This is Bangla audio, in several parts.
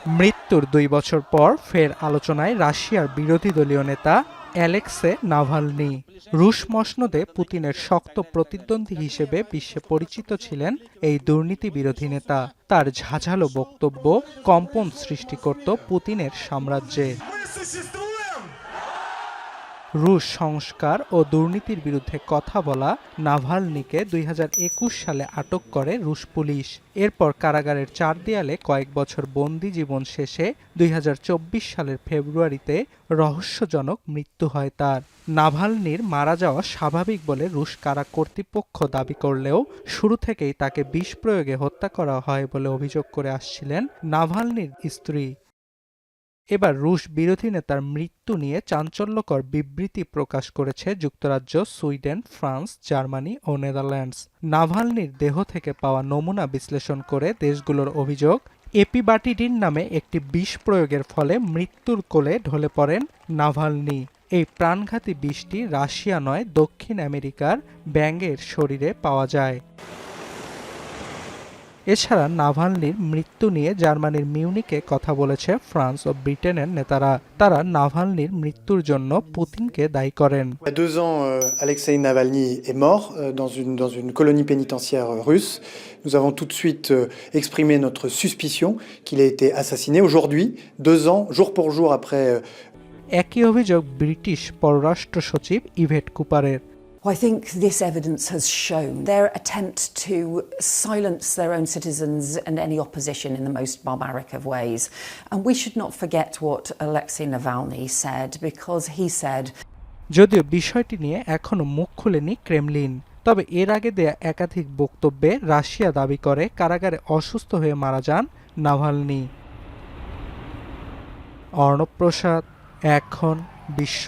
মৃত্যুর ২ বছর পর ফের আলোচনায় রাশিয়ার বিরোধী দলীয় নেতা অ্যালেক্সে নাভালনি। রুশ মসনদে পুতিনের শক্ত প্রতিদ্বন্দ্বী হিসেবে বিশ্বে পরিচিত ছিলেন এই দুর্নীতি বিরোধী নেতা। তার ঝাঁঝালো বক্তব্য কম্পন সৃষ্টি করত পুতিনের সাম্রাজ্যে। রুশ সংস্কার ও দুর্নীতির বিরুদ্ধে কথা বলা নাভালনিকে ২০২১ সালে আটক করে রুশ পুলিশ। এরপর কারাগারের ৪ দেয়ালে কয়েক বছর বন্দি জীবন শেষে ২০২৪ সালের ফেব্রুয়ারিতে রহস্যজনক মৃত্যু হয় তার। নাভালনির মারা যাওয়া স্বাভাবিক বলে রুশ কারা কর্তৃপক্ষ দাবি করলেও শুরু থেকেই তাকে বিষ প্রয়োগে হত্যা করা হয় বলে অভিযোগ করে আসছিলেন নাভালনির স্ত্রী। এবার রুশ বিরোধী নেতার মৃত্যু নিয়ে চাঞ্চল্যকর বিবৃতি প্রকাশ করেছে যুক্তরাজ্য, সুইডেন, ফ্রান্স, জার্মানি ও নেদারল্যান্ডস। নাভালনির দেহ থেকে পাওয়া নমুনা বিশ্লেষণ করে দেশগুলোর অভিযোগ, এপিবাটিডিন নামে একটি বিষ প্রয়োগের ফলে মৃত্যুর কোলে ঢলে পড়েন নাভালনি। এই প্রাণঘাতী বিষটি রাশিয়া নয়, দক্ষিণ আমেরিকার ব্যাঙের শরীরে পাওয়া যায়। এছাড়া নাভালনির মৃত্যু নিয়ে জার্মানির মিউনিকে কথা বলেছে ফ্রান্স ও ব্রিটেনের নেতারা। তারা নাভালনির মৃত্যুর জন্য পুতিনকে দায়ী করেন। Il y a 2 ans, Alexeï Navalny est mort dans une colonie pénitentiaire russe. Nous avons tout de suite exprimé notre suspicion qu'il ait été assassiné. Aujourd'hui, 2 ans, jour pour jour après. একই অভিযোগ ব্রিটিশ পররাষ্ট্র সচিব Yvette কুপারের। I think this evidence has shown their attempt to silence their own citizens and any opposition in the most barbaric of ways. And we should not forget what Alexei Navalny said, because he said, যদিও বিষয়টি নিয়ে এখনো মুখ খুলেনি ক্রেমলিন, তবে এর আগে দেয়া একাধিক বক্তব্যে রাশিয়া দাবি করে কারাগারে অসুস্থ হয়ে মারা যান নাভালনি। অর্ণব প্রসাদ, এখন বিশ্ব।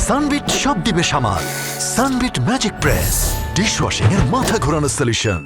সানবিট সব দিবে সামাল। সানবিট ম্যাজিক প্রেস ডিশওয়াশিং এর মাথা ঘোরানো সলিউশন।